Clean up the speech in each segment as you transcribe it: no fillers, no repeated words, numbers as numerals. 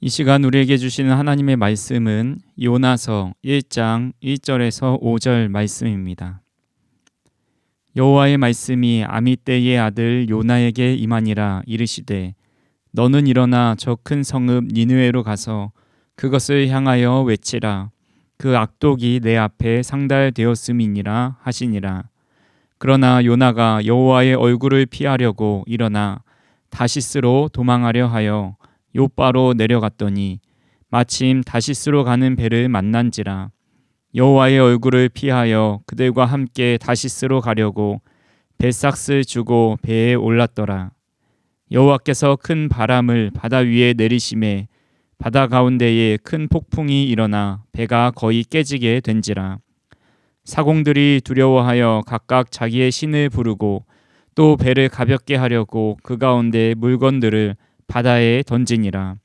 이 시간 우리에게 주시는 하나님의 말씀은 요나서 1장 1절에서 5절 말씀입니다. 여호와의 말씀이 아미떼의 아들 요나에게 임하니라. 이르시되 너는 일어나 저 큰 성읍 니느웨로 가서 그것을 향하여 외치라. 그 악독이 내 앞에 상달되었음이니라 하시니라. 그러나 요나가 여호와의 얼굴을 피하려고 일어나 다시스로 도망하려 하여 요바로 내려갔더니 마침 다시스로 가는 배를 만난지라. 여호와의 얼굴을 피하여 그들과 함께 다시스로 가려고 배삭을 주고 배에 올랐더라. 여호와께서 큰 바람을 바다 위에 내리심에 바다 가운데에 큰 폭풍이 일어나 배가 거의 깨지게 된지라. 사공들이 두려워하여 각각 자기의 신을 부르고 또 배를 가볍게 하려고 그 가운데 물건들을 바다에 던지니라.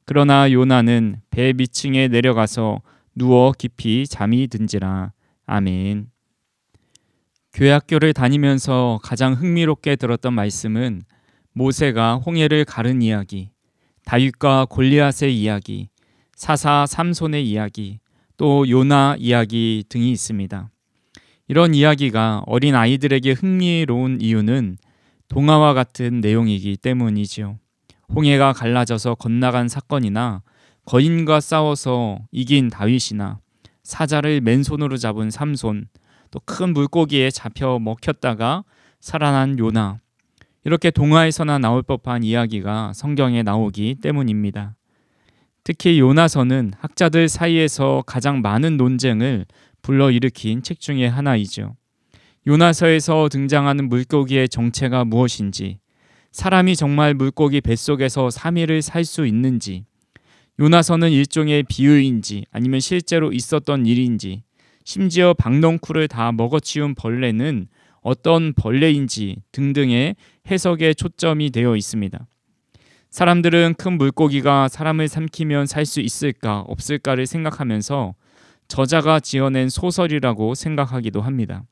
그러나 요나는 배 밑층에 내려가서 누워 깊이 잠이 든지라. 아멘. 교회 학교를 다니면서 가장 흥미롭게 들었던 말씀은 모세가 홍해를 가른 이야기, 다윗과 골리앗의 이야기, 사사 삼손의 이야기, 또 요나 이야기 등이 있습니다. 이런 이야기가 어린 아이들에게 흥미로운 이유는 동화와 같은 내용이기 때문이지요. 홍해가 갈라져서 건너간 사건이나 거인과 싸워서 이긴 다윗이나 사자를 맨손으로 잡은 삼손, 또 큰 물고기에 잡혀 먹혔다가 살아난 요나, 이렇게 동화에서나 나올 법한 이야기가 성경에 나오기 때문입니다. 특히 요나서는 학자들 사이에서 가장 많은 논쟁을 불러일으킨 책 중에 하나이죠. 요나서에서 등장하는 물고기의 정체가 무엇인지, 사람이 정말 물고기 뱃속에서 3일을 살 수 있는지, 요나서는 일종의 비유인지 아니면 실제로 있었던 일인지, 심지어 박넝쿨을 다 먹어치운 벌레는 어떤 벌레인지 등등의 해석에 초점이 되어 있습니다. 사람들은 큰 물고기가 사람을 삼키면 살 수 있을까 없을까를 생각하면서 저자가 지어낸 소설이라고 생각하기도 합니다.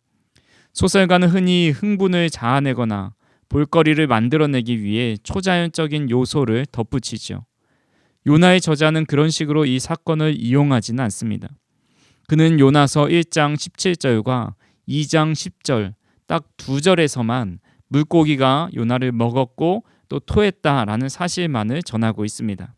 소설가는 흔히 흥분을 자아내거나 볼거리를 만들어내기 위해 초자연적인 요소를 덧붙이죠. 요나의 저자는 그런 식으로 이 사건을 이용하지는 않습니다. 그는 요나서 1장 17절과 2장 10절 딱 2절에서만 물고기가 요나를 먹었고 또 토했다라는 사실만을 전하고 있습니다.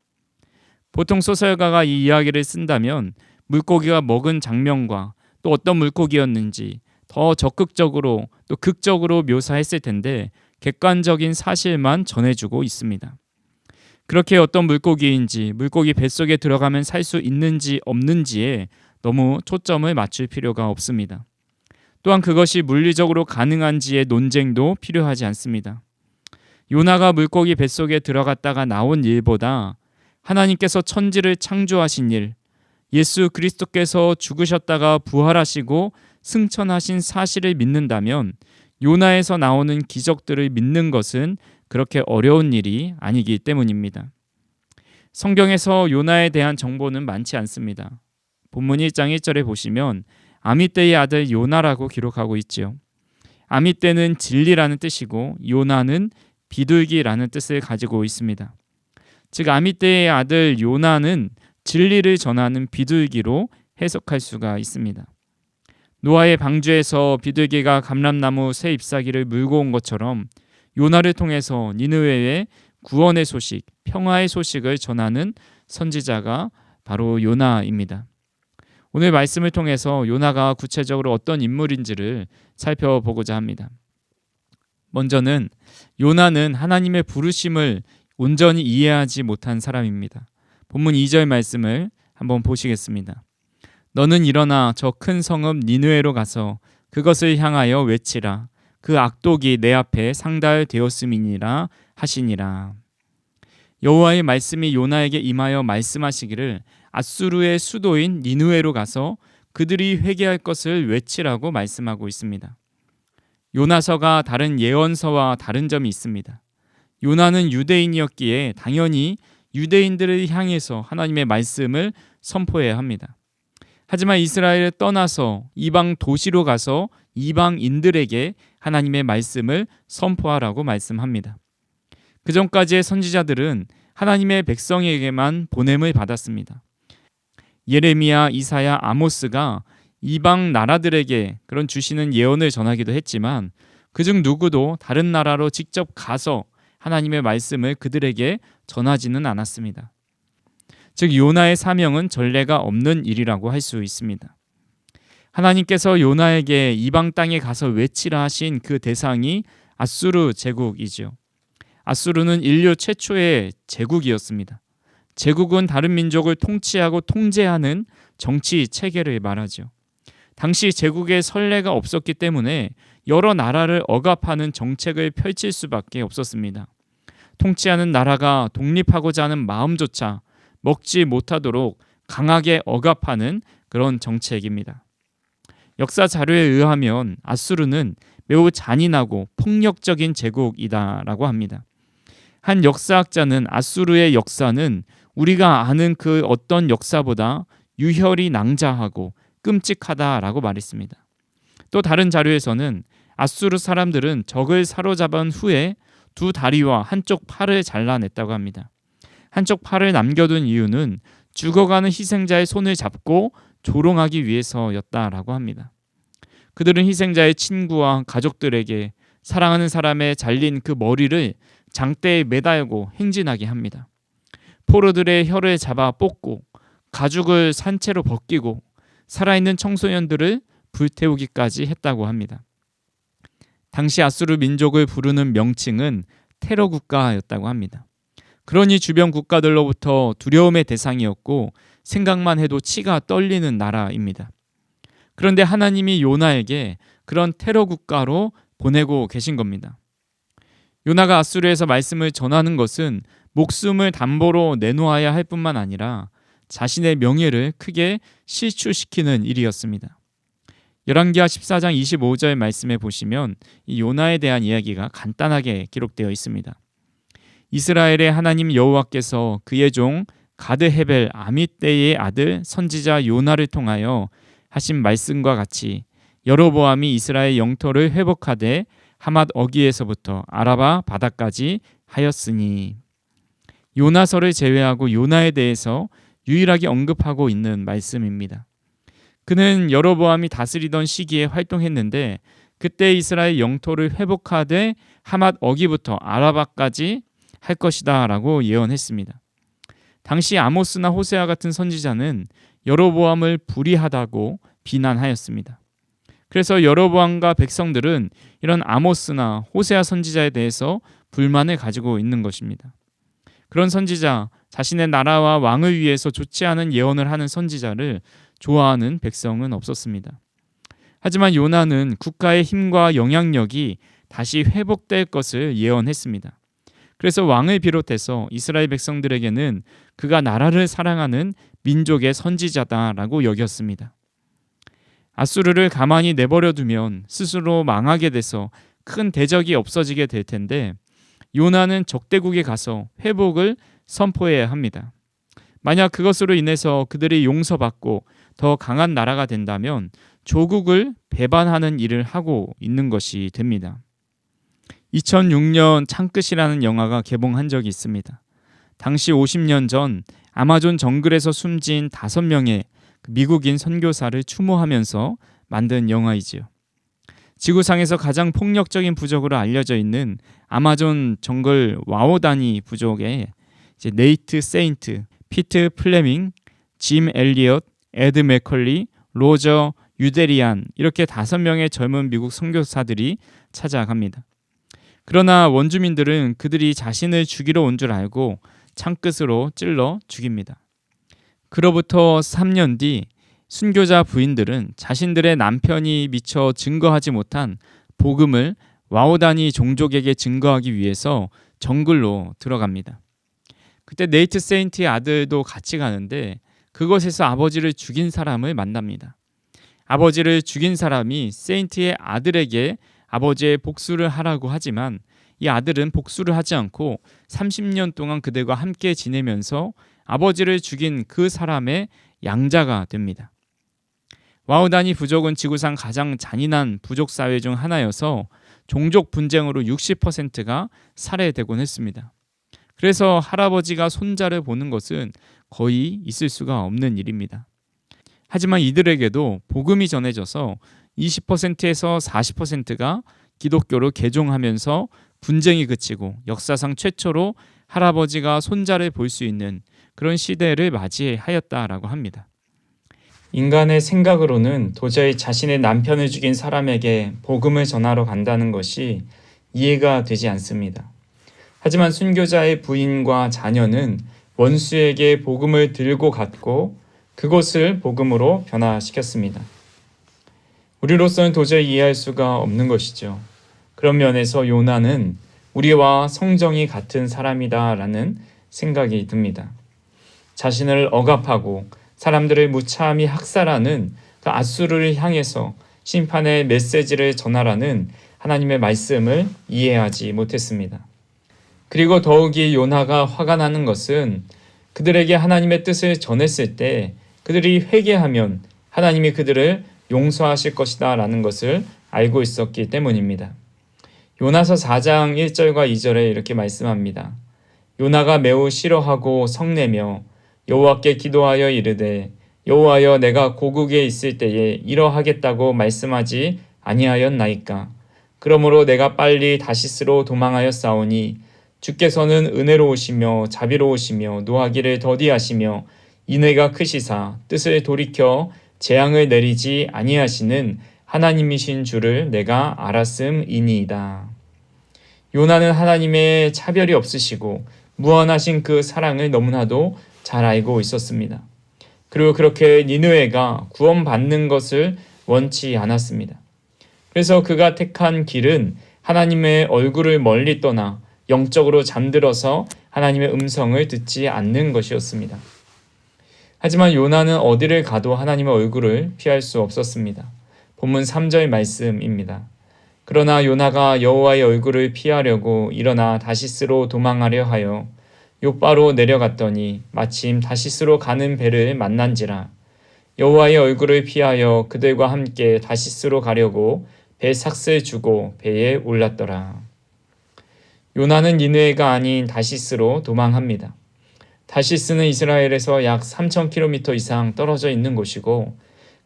보통 소설가가 이 이야기를 쓴다면 물고기가 먹은 장면과 또 어떤 물고기였는지 더 적극적으로 또 극적으로 묘사했을 텐데 객관적인 사실만 전해주고 있습니다. 그렇게 어떤 물고기인지, 물고기 뱃속에 들어가면 살 수 있는지 없는지에 너무 초점을 맞출 필요가 없습니다. 또한 그것이 물리적으로 가능한지의 논쟁도 필요하지 않습니다. 요나가 물고기 뱃속에 들어갔다가 나온 일보다 하나님께서 천지를 창조하신 일, 예수 그리스도께서 죽으셨다가 부활하시고 승천하신 사실을 믿는다면 요나에서 나오는 기적들을 믿는 것은 그렇게 어려운 일이 아니기 때문입니다. 성경에서 요나에 대한 정보는 많지 않습니다. 본문 1장 1절에 보시면 아미떼의 아들 요나라고 기록하고 있지요. 아미떼는 진리라는 뜻이고 요나는 비둘기라는 뜻을 가지고 있습니다. 즉 아미떼의 아들 요나는 진리를 전하는 비둘기로 해석할 수가 있습니다. 노아의 방주에서 비둘기가 감람나무 새 잎사귀를 물고 온 것처럼 요나를 통해서 니느웨의 구원의 소식, 평화의 소식을 전하는 선지자가 바로 요나입니다. 오늘 말씀을 통해서 요나가 구체적으로 어떤 인물인지를 살펴보고자 합니다. 먼저는 요나는 하나님의 부르심을 온전히 이해하지 못한 사람입니다. 본문 2절 말씀을 한번 보시겠습니다. 너는 일어나 저 큰 성읍 니느웨로 가서 그것을 향하여 외치라. 그 악독이 내 앞에 상달되었음이니라 하시니라. 여호와의 말씀이 요나에게 임하여 말씀하시기를 아수르의 수도인 니느웨로 가서 그들이 회개할 것을 외치라고 말씀하고 있습니다. 요나서가 다른 예언서와 다른 점이 있습니다. 요나는 유대인이었기에 당연히 유대인들을 향해서 하나님의 말씀을 선포해야 합니다. 하지만 이스라엘을 떠나서 이방 도시로 가서 이방인들에게 하나님의 말씀을 선포하라고 말씀합니다. 그 전까지의 선지자들은 하나님의 백성에게만 보냄을 받았습니다. 예레미야, 이사야, 아모스가 이방 나라들에게 그런 주시는 예언을 전하기도 했지만 그중 누구도 다른 나라로 직접 가서 하나님의 말씀을 그들에게 전하지는 않았습니다. 즉 요나의 사명은 전례가 없는 일이라고 할 수 있습니다. 하나님께서 요나에게 이방 땅에 가서 외치라 하신 그 대상이 아수르 제국이죠. 아수르는 인류 최초의 제국이었습니다. 제국은 다른 민족을 통치하고 통제하는 정치 체계를 말하죠. 당시 제국에 선례가 없었기 때문에 여러 나라를 억압하는 정책을 펼칠 수밖에 없었습니다. 통치하는 나라가 독립하고자 하는 마음조차 먹지 못하도록 강하게 억압하는 그런 정책입니다. 역사 자료에 의하면 아수르는 매우 잔인하고 폭력적인 제국이다라고 합니다. 한 역사학자는 아수르의 역사는 우리가 아는 그 어떤 역사보다 유혈이 낭자하고 끔찍하다라고 말했습니다. 또 다른 자료에서는 아수르 사람들은 적을 사로잡은 후에 두 다리와 한쪽 팔을 잘라냈다고 합니다. 한쪽 팔을 남겨둔 이유는 죽어가는 희생자의 손을 잡고 조롱하기 위해서였다라고 합니다. 그들은 희생자의 친구와 가족들에게 사랑하는 사람의 잘린 그 머리를 장대에 매달고 행진하게 합니다. 포로들의 혀를 잡아 뽑고 가죽을 산채로 벗기고 살아있는 청소년들을 불태우기까지 했다고 합니다. 당시 아수르 민족을 부르는 명칭은 테러 국가였다고 합니다. 그러니 주변 국가들로부터 두려움의 대상이었고 생각만 해도 치가 떨리는 나라입니다. 그런데 하나님이 요나에게 그런 테러 국가로 보내고 계신 겁니다. 요나가 아수르에서 말씀을 전하는 것은 목숨을 담보로 내놓아야 할 뿐만 아니라 자신의 명예를 크게 실추시키는 일이었습니다. 열왕기하 14장 25절 말씀에 보시면 이 요나에 대한 이야기가 간단하게 기록되어 있습니다. 이스라엘의 하나님 여호와께서 그의 종 가드헤벨 아미떼의 아들 선지자 요나를 통하여 하신 말씀과 같이 여로보암이 이스라엘 영토를 회복하되 하맛 어귀에서부터 아라바 바다까지 하였으니. 요나서를 제외하고 요나에 대해서 유일하게 언급하고 있는 말씀입니다. 그는 여로보암이 다스리던 시기에 활동했는데 그때 이스라엘 영토를 회복하되 하맛 어귀부터 아라바까지 할 것이다 라고 예언했습니다. 당시 아모스나 호세아 같은 선지자는 여로보암을 불의하다고 비난하였습니다. 그래서 여로보암과 백성들은 이런 아모스나 호세아 선지자에 대해서 불만을 가지고 있는 것입니다. 그런 선지자, 자신의 나라와 왕을 위해서 좋지 않은 예언을 하는 선지자를 좋아하는 백성은 없었습니다. 하지만 요나는 국가의 힘과 영향력이 다시 회복될 것을 예언했습니다. 그래서 왕을 비롯해서 이스라엘 백성들에게는 그가 나라를 사랑하는 민족의 선지자다라고 여겼습니다. 아수르를 가만히 내버려 두면 스스로 망하게 돼서 큰 대적이 없어지게 될 텐데 요나는 적대국에 가서 회복을 선포해야 합니다. 만약 그것으로 인해서 그들이 용서받고 더 강한 나라가 된다면 조국을 배반하는 일을 하고 있는 것이 됩니다. 2006년 창끝이라는 영화가 개봉한 적이 있습니다. 당시 50년 전 아마존 정글에서 숨진 5명의 미국인 선교사를 추모하면서 만든 영화이지요. 지구상에서 가장 폭력적인 부족으로 알려져 있는 아마존 정글 와오다니 부족의 네이트 세인트, 피트 플레밍, 짐 엘리엇, 에드 맥컬리, 로저 유데리안 이렇게 5명의 젊은 미국 선교사들이 찾아갑니다. 그러나 원주민들은 그들이 자신을 죽이러 온 줄 알고 창끝으로 찔러 죽입니다. 그로부터 3년 뒤 순교자 부인들은 자신들의 남편이 미처 증거하지 못한 복음을 와오다니 종족에게 증거하기 위해서 정글로 들어갑니다. 그때 네이트 세인트의 아들도 같이 가는데 그곳에서 아버지를 죽인 사람을 만납니다. 아버지를 죽인 사람이 세인트의 아들에게 아버지의 복수를 하라고 하지만 이 아들은 복수를 하지 않고 30년 동안 그들과 함께 지내면서 아버지를 죽인 그 사람의 양자가 됩니다. 와우다니 부족은 지구상 가장 잔인한 부족 사회 중 하나여서 종족 분쟁으로 60%가 살해되곤 했습니다. 그래서 할아버지가 손자를 보는 것은 거의 있을 수가 없는 일입니다. 하지만 이들에게도 복음이 전해져서 20%에서 40%가 기독교로 개종하면서 분쟁이 그치고 역사상 최초로 할아버지가 손자를 볼 수 있는 그런 시대를 맞이하였다라고 합니다. 인간의 생각으로는 도저히 자신의 남편을 죽인 사람에게 복음을 전하러 간다는 것이 이해가 되지 않습니다. 하지만 순교자의 부인과 자녀는 원수에게 복음을 들고 갔고 그것을 복음으로 변화시켰습니다. 우리로서는 도저히 이해할 수가 없는 것이죠. 그런 면에서 요나는 우리와 성정이 같은 사람이다라는 생각이 듭니다. 자신을 억압하고 사람들을 무참히 학살하는 그 앗수르를 향해서 심판의 메시지를 전하라는 하나님의 말씀을 이해하지 못했습니다. 그리고 더욱이 요나가 화가 나는 것은 그들에게 하나님의 뜻을 전했을 때 그들이 회개하면 하나님이 그들을 용서하실 것이다 라는 것을 알고 있었기 때문입니다. 요나서 4장 1절과 2절에 이렇게 말씀합니다. 요나가 매우 싫어하고 성내며 여호와께 기도하여 이르되 여호와여 내가 고국에 있을 때에 이러하겠다고 말씀하지 아니하였나이까. 그러므로 내가 빨리 다시스로 도망하였사오니 주께서는 은혜로우시며 자비로우시며 노하기를 더디하시며 인애가 크시사 뜻을 돌이켜 재앙을 내리지 아니하시는 하나님이신 줄을 내가 알았음이니이다. 요나는 하나님의 차별이 없으시고 무한하신 그 사랑을 너무나도 잘 알고 있었습니다. 그리고 그렇게 니느웨가 구원받는 것을 원치 않았습니다. 그래서 그가 택한 길은 하나님의 얼굴을 멀리 떠나 영적으로 잠들어서 하나님의 음성을 듣지 않는 것이었습니다. 하지만 요나는 어디를 가도 하나님의 얼굴을 피할 수 없었습니다. 본문 3절 말씀입니다. 그러나 요나가 여호와의 얼굴을 피하려고 일어나 다시스로 도망하려 하여 욥바로 내려갔더니 마침 다시스로 가는 배를 만난지라. 여호와의 얼굴을 피하여 그들과 함께 다시스로 가려고 배 삭슬 주고 배에 올랐더라. 요나는 니느웨가 아닌 다시스로 도망합니다. 다시스는 이스라엘에서 약 3,000km 이상 떨어져 있는 곳이고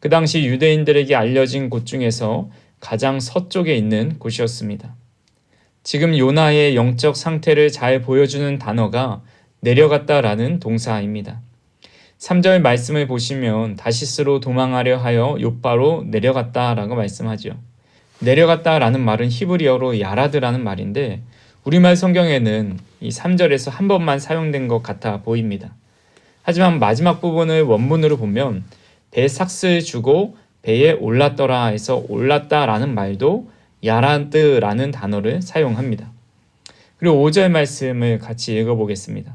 그 당시 유대인들에게 알려진 곳 중에서 가장 서쪽에 있는 곳이었습니다. 지금 요나의 영적 상태를 잘 보여주는 단어가 내려갔다라는 동사입니다. 3절 말씀을 보시면 다시스로 도망하려 하여 욥바로 내려갔다라고 말씀하죠. 내려갔다라는 말은 히브리어로 야라드라는 말인데 우리말 성경에는 이 3절에서 한 번만 사용된 것 같아 보입니다. 하지만 마지막 부분을 원문으로 보면 배 삭슬 주고 배에 올랐더라 해서 올랐다라는 말도 야라드라는 단어를 사용합니다. 그리고 5절 말씀을 같이 읽어보겠습니다.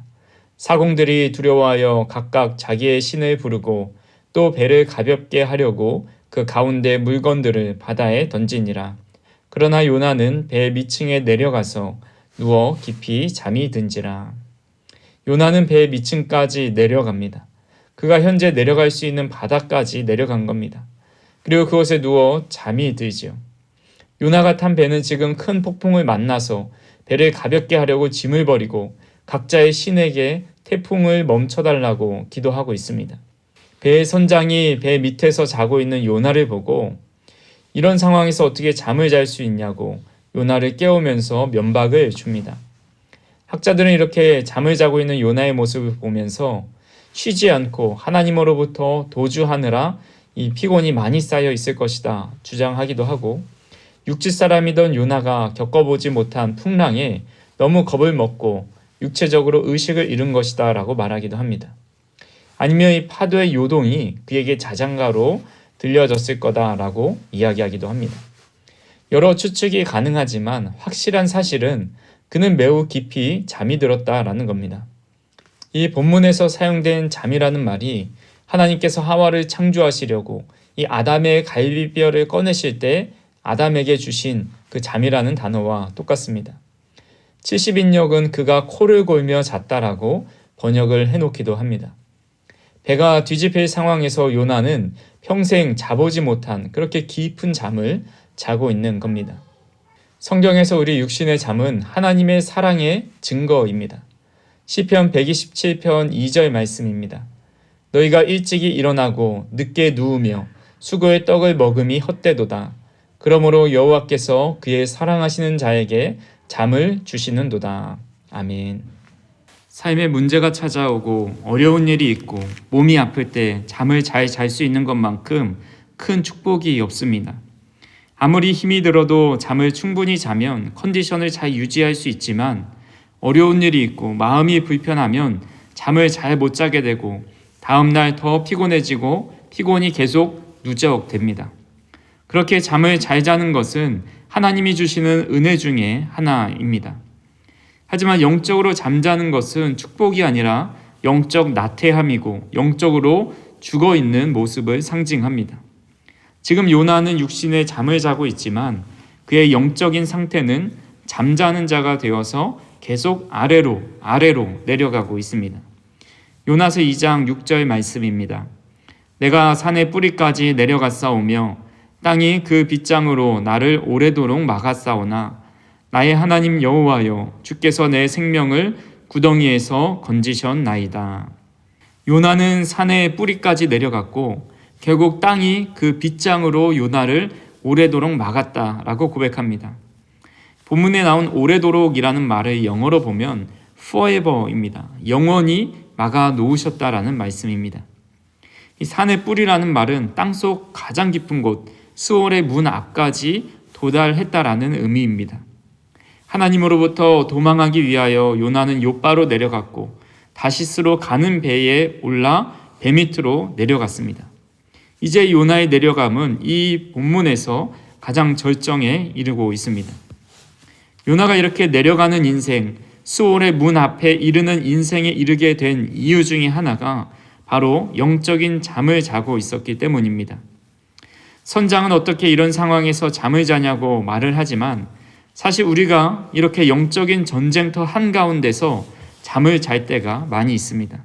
사공들이 두려워하여 각각 자기의 신을 부르고 또 배를 가볍게 하려고 그 가운데 물건들을 바다에 던지니라. 그러나 요나는 배 밑층에 내려가서 누워 깊이 잠이 든지라. 요나는 배 밑층까지 내려갑니다. 그가 현재 내려갈 수 있는 바다까지 내려간 겁니다. 그리고 그곳에 누워 잠이 들지요. 요나가 탄 배는 지금 큰 폭풍을 만나서 배를 가볍게 하려고 짐을 버리고 각자의 신에게 태풍을 멈춰달라고 기도하고 있습니다. 배의 선장이 배 밑에서 자고 있는 요나를 보고 이런 상황에서 어떻게 잠을 잘 수 있냐고 요나를 깨우면서 면박을 줍니다. 학자들은 이렇게 잠을 자고 있는 요나의 모습을 보면서 쉬지 않고 하나님으로부터 도주하느라 이 피곤이 많이 쌓여 있을 것이다 주장하기도 하고 육지 사람이던 요나가 겪어보지 못한 풍랑에 너무 겁을 먹고 육체적으로 의식을 잃은 것이다 라고 말하기도 합니다. 아니면 이 파도의 요동이 그에게 자장가로 들려졌을 거다라고 이야기하기도 합니다. 여러 추측이 가능하지만 확실한 사실은 그는 매우 깊이 잠이 들었다라는 겁니다. 이 본문에서 사용된 잠이라는 말이 하나님께서 하와를 창조하시려고 이 아담의 갈비뼈를 꺼내실 때 아담에게 주신 그 잠이라는 단어와 똑같습니다. 70인역은 그가 코를 골며 잤다라고 번역을 해놓기도 합니다. 배가 뒤집힐 상황에서 요나는 평생 자보지 못한 그렇게 깊은 잠을 자고 있는 겁니다. 성경에서 우리 육신의 잠은 하나님의 사랑의 증거입니다. 시편 127편 2절 말씀입니다. 너희가 일찍이 일어나고 늦게 누우며 수고의 떡을 먹음이 헛되도다. 그러므로 여호와께서 그의 사랑하시는 자에게 잠을 주시는도다. 아멘. 삶에 문제가 찾아오고 어려운 일이 있고 몸이 아플 때 잠을 잘 잘 수 있는 것만큼 큰 축복이 없습니다. 아무리 힘이 들어도 잠을 충분히 자면 컨디션을 잘 유지할 수 있지만 어려운 일이 있고 마음이 불편하면 잠을 잘 못 자게 되고 다음날 더 피곤해지고 피곤이 계속 누적됩니다. 그렇게 잠을 잘 자는 것은 하나님이 주시는 은혜 중에 하나입니다. 하지만 영적으로 잠자는 것은 축복이 아니라 영적 나태함이고 영적으로 죽어있는 모습을 상징합니다. 지금 요나는 육신의 잠을 자고 있지만 그의 영적인 상태는 잠자는 자가 되어서 계속 아래로 내려가고 있습니다. 요나서 2장 6절 말씀입니다. 내가 산의 뿌리까지 내려갔사오며 땅이 그 빗장으로 나를 오래도록 막았사오나 나의 하나님 여호와여 주께서 내 생명을 구덩이에서 건지셨나이다. 요나는 산의 뿌리까지 내려갔고 결국 땅이 그 빗장으로 요나를 오래도록 막았다라고 고백합니다. 본문에 나온 오래도록이라는 말을 영어로 보면 forever입니다. 영원히 막아 놓으셨다라는 말씀입니다. 이 산의 뿌리라는 말은 땅속 가장 깊은 곳 스올의 문 앞까지 도달했다라는 의미입니다. 하나님으로부터 도망하기 위하여 요나는 욥바로 내려갔고 다시스로 가는 배에 올라 배 밑으로 내려갔습니다. 이제 요나의 내려감은 이 본문에서 가장 절정에 이르고 있습니다. 요나가 이렇게 내려가는 인생, 스올의 문 앞에 이르는 인생에 이르게 된 이유 중에 하나가 바로 영적인 잠을 자고 있었기 때문입니다. 선장은 어떻게 이런 상황에서 잠을 자냐고 말을 하지만 사실 우리가 이렇게 영적인 전쟁터 한가운데서 잠을 잘 때가 많이 있습니다.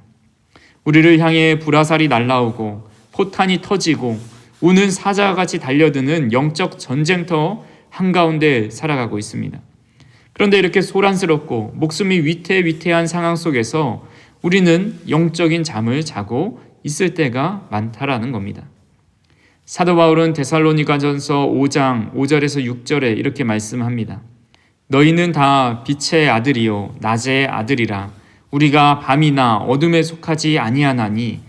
우리를 향해 불화살이 날아오고 포탄이 터지고 우는 사자와 같이 달려드는 영적 전쟁터 한가운데 살아가고 있습니다. 그런데 이렇게 소란스럽고 목숨이 위태위태한 상황 속에서 우리는 영적인 잠을 자고 있을 때가 많다라는 겁니다. 사도 바울은 데살로니가전서 5장 5절에서 6절에 이렇게 말씀합니다. 너희는 다 빛의 아들이요 낮의 아들이라. 우리가 밤이나 어둠에 속하지 아니하나니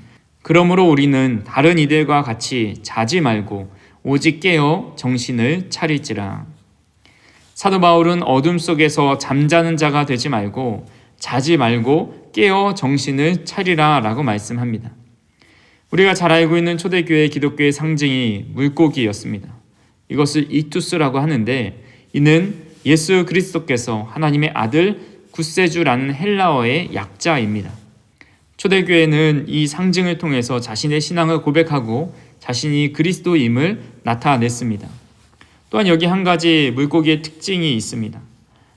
그러므로 우리는 다른 이들과 같이 자지 말고 오직 깨어 정신을 차릴지라. 사도 바울은 어둠 속에서 잠자는 자가 되지 말고 자지 말고 깨어 정신을 차리라 라고 말씀합니다. 우리가 잘 알고 있는 초대교회 기독교의 상징이 물고기였습니다. 이것을 이투스라고 하는데 이는 예수 그리스도께서 하나님의 아들 구세주라는 헬라어의 약자입니다. 초대교회는 이 상징을 통해서 자신의 신앙을 고백하고 자신이 그리스도임을 나타냈습니다. 또한 여기 한 가지 물고기의 특징이 있습니다.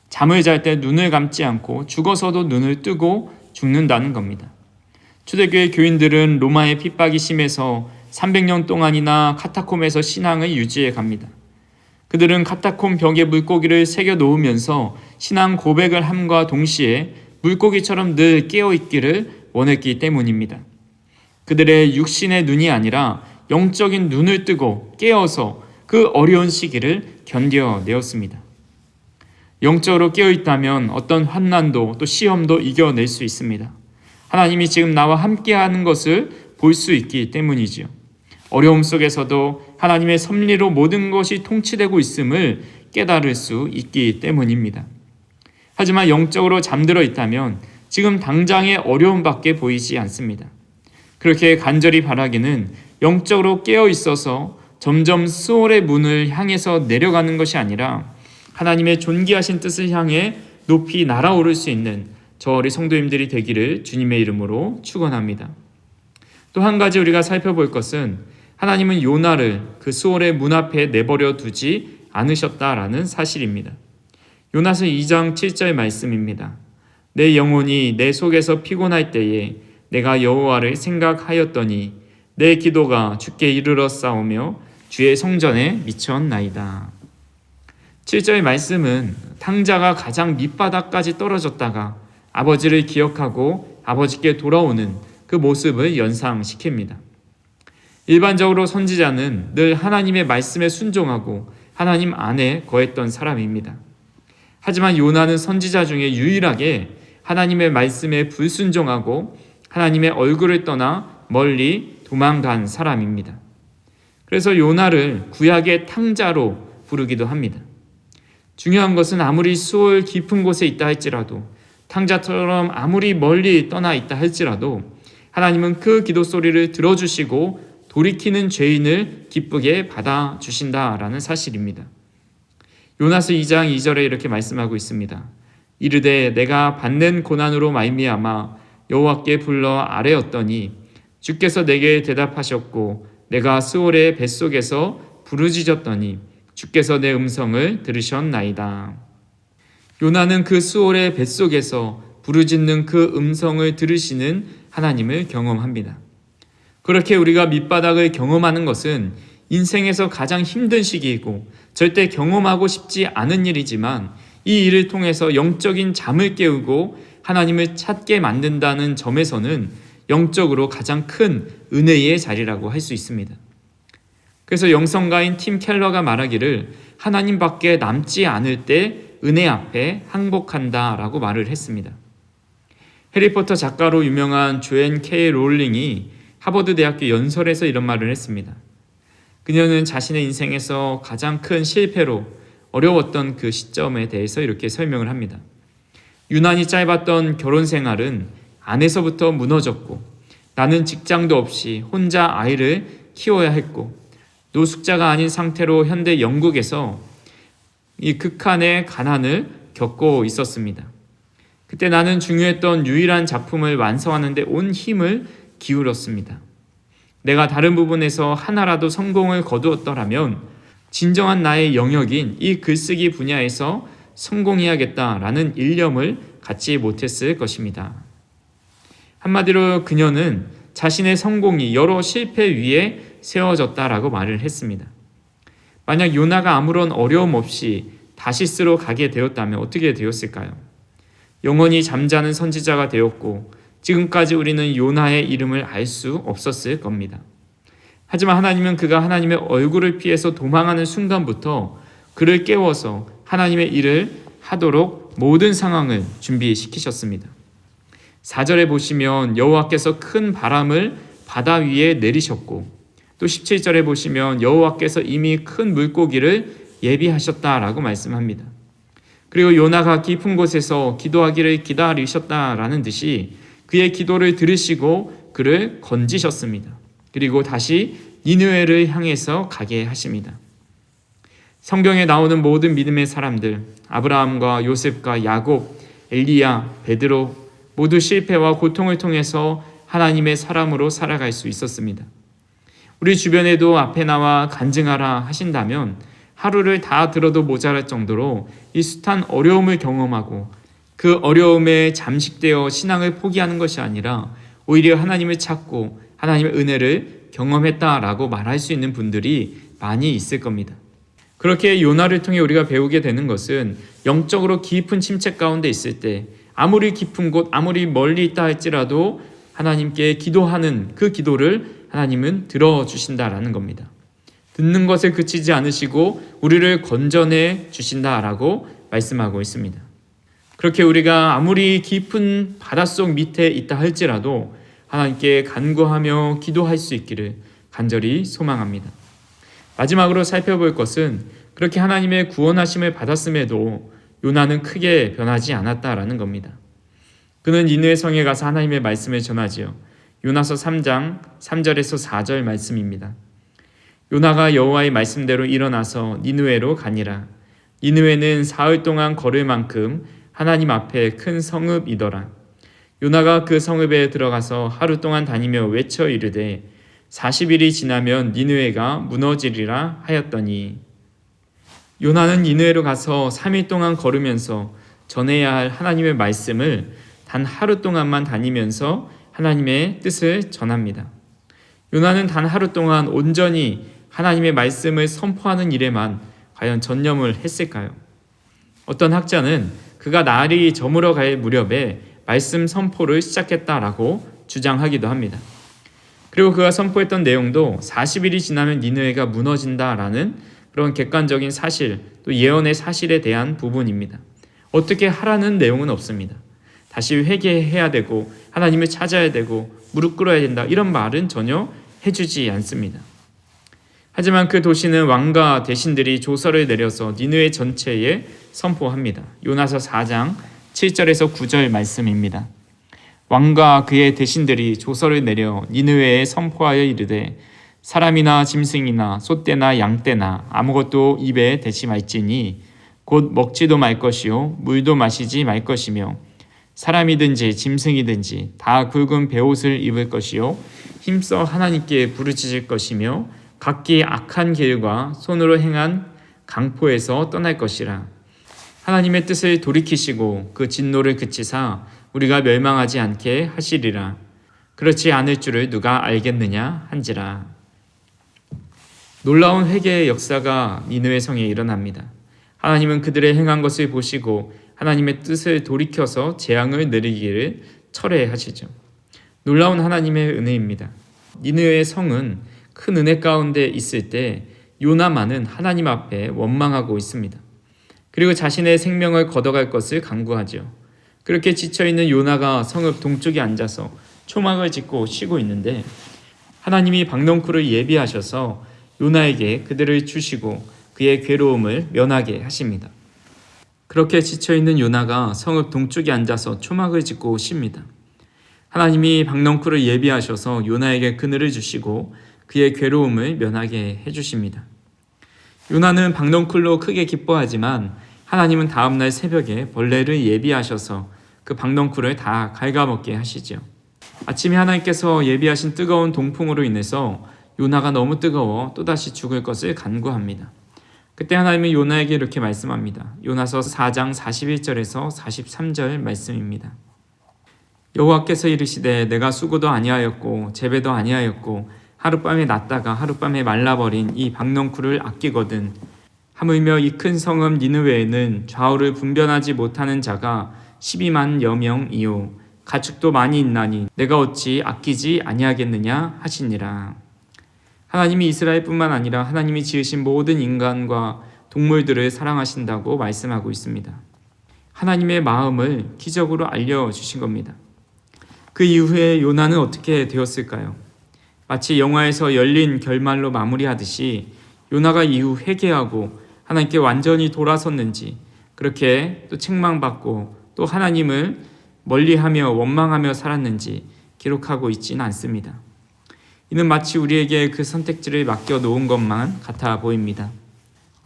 잠을 잘 때 눈을 감지 않고 죽어서도 눈을 뜨고 죽는다는 겁니다. 초대교회 교인들은 로마의 핍박이 심해서 300년 동안이나 카타콤에서 신앙을 유지해 갑니다. 그들은 카타콤 벽에 물고기를 새겨 놓으면서 신앙 고백을 함과 동시에 물고기처럼 늘 깨어있기를 원했기 때문입니다. 그들의 육신의 눈이 아니라 영적인 눈을 뜨고 깨어서 그 어려운 시기를 견뎌내었습니다. 영적으로 깨어있다면 어떤 환난도 또 시험도 이겨낼 수 있습니다. 하나님이 지금 나와 함께하는 것을 볼 수 있기 때문이지요. 어려움 속에서도 하나님의 섭리로 모든 것이 통치되고 있음을 깨달을 수 있기 때문입니다. 하지만 영적으로 잠들어 있다면 지금 당장의 어려움밖에 보이지 않습니다. 그렇게 간절히 바라기는 영적으로 깨어 있어서 점점 스올의 문을 향해서 내려가는 것이 아니라 하나님의 존귀하신 뜻을 향해 높이 날아오를 수 있는 저 우리 성도님들이 되기를 주님의 이름으로 축원합니다. 또 한 가지 우리가 살펴볼 것은 하나님은 요나를 그 스올의 문 앞에 내버려 두지 않으셨다라는 사실입니다. 요나서 2장 7절 말씀입니다. 내 영혼이 내 속에서 피곤할 때에 내가 여호와를 생각하였더니 내 기도가 주께 이르렀사오며 주의 성전에 미쳤나이다. 7절 말씀은 탕자가 가장 밑바닥까지 떨어졌다가 아버지를 기억하고 아버지께 돌아오는 그 모습을 연상시킵니다. 일반적으로 선지자는 늘 하나님의 말씀에 순종하고 하나님 안에 거했던 사람입니다. 하지만 요나는 선지자 중에 유일하게 하나님의 말씀에 불순종하고 하나님의 얼굴을 떠나 멀리 도망간 사람입니다. 그래서 요나를 구약의 탕자로 부르기도 합니다. 중요한 것은 아무리 수월 깊은 곳에 있다 할지라도, 탕자처럼 아무리 멀리 떠나 있다 할지라도 하나님은 그 기도 소리를 들어주시고 돌이키는 죄인을 기쁘게 받아주신다라는 사실입니다. 요나서 2장 2절에 이렇게 말씀하고 있습니다. 이르되 내가 받는 고난으로 말미암아 여호와께 불러 아뢰었더니 주께서 내게 대답하셨고 내가 스올의 뱃속에서 부르짖었더니 주께서 내 음성을 들으셨나이다. 요나는 그 스올의 뱃속에서 부르짖는 그 음성을 들으시는 하나님을 경험합니다. 그렇게 우리가 밑바닥을 경험하는 것은 인생에서 가장 힘든 시기이고 절대 경험하고 싶지 않은 일이지만 이 일을 통해서 영적인 잠을 깨우고 하나님을 찾게 만든다는 점에서는 영적으로 가장 큰 은혜의 자리라고 할 수 있습니다. 그래서 영성가인 팀 켈러가 말하기를 하나님밖에 남지 않을 때 은혜 앞에 항복한다라고 말을 했습니다. 해리포터 작가로 유명한 조앤 K 롤링이 하버드 대학교 연설에서 이런 말을 했습니다. 그녀는 자신의 인생에서 가장 큰 실패로 어려웠던 그 시점에 대해서 이렇게 설명을 합니다. 유난히 짧았던 결혼 생활은 안에서부터 무너졌고 나는 직장도 없이 혼자 아이를 키워야 했고 노숙자가 아닌 상태로 현대 영국에서 이 극한의 가난을 겪고 있었습니다. 그때 나는 중요했던 유일한 작품을 완성하는 데 온 힘을 기울였습니다. 내가 다른 부분에서 하나라도 성공을 거두었더라면 진정한 나의 영역인 이 글쓰기 분야에서 성공해야겠다라는 일념을 갖지 못했을 것입니다. 한마디로 그녀는 자신의 성공이 여러 실패 위에 세워졌다라고 말을 했습니다. 만약 요나가 아무런 어려움 없이 다시스로 가게 되었다면 어떻게 되었을까요? 영원히 잠자는 선지자가 되었고 지금까지 우리는 요나의 이름을 알 수 없었을 겁니다. 하지만 하나님은 그가 하나님의 얼굴을 피해서 도망하는 순간부터 그를 깨워서 하나님의 일을 하도록 모든 상황을 준비시키셨습니다. 4절에 보시면 여호와께서 큰 바람을 바다 위에 내리셨고 또 17절에 보시면 여호와께서 이미 큰 물고기를 예비하셨다라고 말씀합니다. 그리고 요나가 깊은 곳에서 기도하기를 기다리셨다라는 듯이 그의 기도를 들으시고 그를 건지셨습니다. 그리고 다시 니느웨를 향해서 가게 하십니다. 성경에 나오는 모든 믿음의 사람들, 아브라함과 요셉과 야곱, 엘리야, 베드로 모두 실패와 고통을 통해서 하나님의 사람으로 살아갈 수 있었습니다. 우리 주변에도 앞에 나와 간증하라 하신다면 하루를 다 들어도 모자랄 정도로 이 숱한 어려움을 경험하고 그 어려움에 잠식되어 신앙을 포기하는 것이 아니라 오히려 하나님을 찾고 하나님의 은혜를 경험했다라고 말할 수 있는 분들이 많이 있을 겁니다. 그렇게 요나를 통해 우리가 배우게 되는 것은 영적으로 깊은 침체 가운데 있을 때 아무리 깊은 곳, 아무리 멀리 있다 할지라도 하나님께 기도하는 그 기도를 하나님은 들어주신다라는 겁니다. 듣는 것에 그치지 않으시고 우리를 건져내 주신다라고 말씀하고 있습니다. 그렇게 우리가 아무리 깊은 바닷속 밑에 있다 할지라도 하나님께 간구하며 기도할 수 있기를 간절히 소망합니다. 마지막으로 살펴볼 것은 그렇게 하나님의 구원하심을 받았음에도 요나는 크게 변하지 않았다라는 겁니다. 그는 니느웨 성에 가서 하나님의 말씀을 전하지요. 요나서 3장 3절에서 4절 말씀입니다. 요나가 여호와의 말씀대로 일어나서 니느웨로 가니라. 니느웨는 사흘 동안 걸을 만큼 하나님 앞에 큰 성읍이더라. 요나가 그 성읍에 들어가서 하루 동안 다니며 외쳐 이르되 40일이 지나면 니느웨가 무너지리라 하였더니 요나는 니느웨로 가서 3일 동안 걸으면서 전해야 할 하나님의 말씀을 단 하루 동안만 다니면서 하나님의 뜻을 전합니다. 요나는 단 하루 동안 온전히 하나님의 말씀을 선포하는 일에만 과연 전념을 했을까요? 어떤 학자는 그가 날이 저물어 갈 무렵에 말씀 선포를 시작했다라고 주장하기도 합니다. 그리고 그가 선포했던 내용도 40일이 지나면 니느웨가 무너진다라는 그런 객관적인 사실, 또 예언의 사실에 대한 부분입니다. 어떻게 하라는 내용은 없습니다. 다시 회개해야 되고 하나님을 찾아야 되고 무릎 꿇어야 된다, 이런 말은 전혀 해주지 않습니다. 하지만 그 도시는 왕과 대신들이 조서를 내려서 니느웨 전체에 선포합니다. 요나서 4장 7절에서 9절 말씀입니다. 왕과 그의 대신들이 조서를 내려 니느웨에 선포하여 이르되 사람이나 짐승이나 소떼나 양떼나 아무것도 입에 대지 말지니 곧 먹지도 말 것이요 물도 마시지 말 것이며 사람이든지 짐승이든지 다 굵은 베옷을 입을 것이요 힘써 하나님께 부르짖을 것이며 각기 악한 길과 손으로 행한 강포에서 떠날 것이라. 하나님의 뜻을 돌이키시고 그 진노를 그치사 우리가 멸망하지 않게 하시리라. 그렇지 않을 줄을 누가 알겠느냐 한지라. 놀라운 회개의 역사가 니느웨 성에 일어납니다. 하나님은 그들의 행한 것을 보시고 하나님의 뜻을 돌이켜서 재앙을 내리기를 철회하시죠. 놀라운 하나님의 은혜입니다. 니느웨 성은 큰 은혜 가운데 있을 때 요나만은 하나님 앞에 원망하고 있습니다. 그리고 자신의 생명을 걷어갈 것을 간구하죠. 그렇게 지쳐있는 요나가 성읍 동쪽에 앉아서 초막을 짓고 쉬고 있는데 하나님이 박넝쿨을 예비하셔서 요나에게 그들을 주시고 그의 괴로움을 면하게 하십니다. 그렇게 지쳐있는 요나가 성읍 동쪽에 앉아서 초막을 짓고 쉽니다. 하나님이 박넝쿨을 예비하셔서 요나에게 그늘을 주시고 그의 괴로움을 면하게 해주십니다. 요나는 박넝쿨로 크게 기뻐하지만 하나님은 다음날 새벽에 벌레를 예비하셔서 그 박넝쿨을 다 갉아먹게 하시죠. 아침에 하나님께서 예비하신 뜨거운 동풍으로 인해서 요나가 너무 뜨거워 또다시 죽을 것을 간구합니다. 그때 하나님은 요나에게 이렇게 말씀합니다. 요나서 4장 41절에서 43절 말씀입니다. 여호와께서 이르시되 내가 수고도 아니하였고 재배도 아니하였고 하룻밤에 났다가 하룻밤에 말라버린 이 박넝쿨을 아끼거든 하물며 이 큰 성읍 니느웨에는 좌우를 분별하지 못하는 자가 12만 여명이요 가축도 많이 있나니 내가 어찌 아끼지 아니하겠느냐 하시니라. 하나님이 이스라엘뿐만 아니라 하나님이 지으신 모든 인간과 동물들을 사랑하신다고 말씀하고 있습니다. 하나님의 마음을 기적으로 알려주신 겁니다. 그 이후에 요나는 어떻게 되었을까요? 마치 영화에서 열린 결말로 마무리하듯이 요나가 이후 회개하고 하나님께 완전히 돌아섰는지 그렇게 또 책망받고 또 하나님을 멀리하며 원망하며 살았는지 기록하고 있지는 않습니다. 이는 마치 우리에게 그 선택지를 맡겨놓은 것만 같아 보입니다.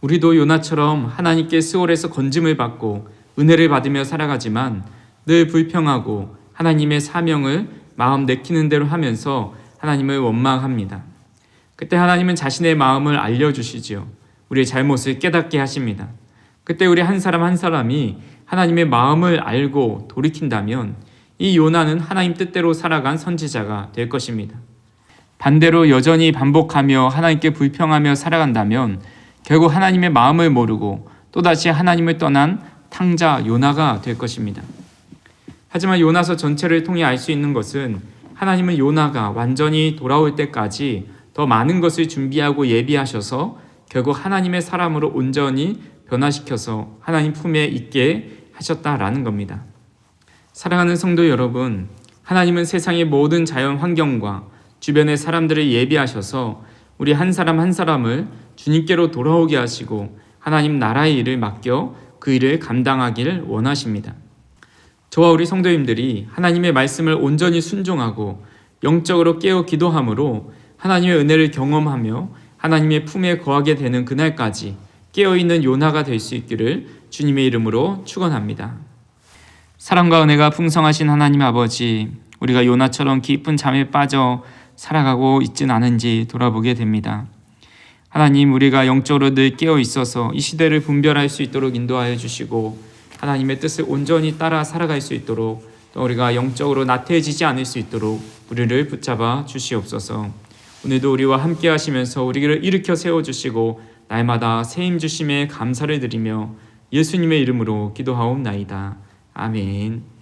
우리도 요나처럼 하나님께 스올에서 건짐을 받고 은혜를 받으며 살아가지만 늘 불평하고 하나님의 사명을 마음 내키는 대로 하면서 하나님을 원망합니다. 그때 하나님은 자신의 마음을 알려주시지요. 우리의 잘못을 깨닫게 하십니다. 그때 우리 한 사람 한 사람이 하나님의 마음을 알고 돌이킨다면 이 요나는 하나님 뜻대로 살아간 선지자가 될 것입니다. 반대로 여전히 반복하며 하나님께 불평하며 살아간다면 결국 하나님의 마음을 모르고 또다시 하나님을 떠난 탕자 요나가 될 것입니다. 하지만 요나서 전체를 통해 알 수 있는 것은 하나님은 요나가 완전히 돌아올 때까지 더 많은 것을 준비하고 예비하셔서 결국 하나님의 사람으로 온전히 변화시켜서 하나님 품에 있게 하셨다라는 겁니다. 사랑하는 성도 여러분, 하나님은 세상의 모든 자연 환경과 주변의 사람들을 예비하셔서 우리 한 사람 한 사람을 주님께로 돌아오게 하시고 하나님 나라의 일을 맡겨 그 일을 감당하길 원하십니다. 저와 우리 성도님들이 하나님의 말씀을 온전히 순종하고 영적으로 깨어 기도함으로 하나님의 은혜를 경험하며 하나님의 품에 거하게 되는 그날까지 깨어있는 요나가 될 수 있기를 주님의 이름으로 축원합니다. 사랑과 은혜가 풍성하신 하나님 아버지, 우리가 요나처럼 깊은 잠에 빠져 살아가고 있진 않은지 돌아보게 됩니다. 하나님, 우리가 영적으로 늘 깨어 있어서 이 시대를 분별할 수 있도록 인도하여 주시고 하나님의 뜻을 온전히 따라 살아갈 수 있도록 또 우리가 영적으로 나태해지지 않을 수 있도록 우리를 붙잡아 주시옵소서. 오늘도 우리와 함께 하시면서 우리를 일으켜 세워주시고 날마다 새힘 주심에 감사를 드리며 예수님의 이름으로 기도하옵나이다. 아멘.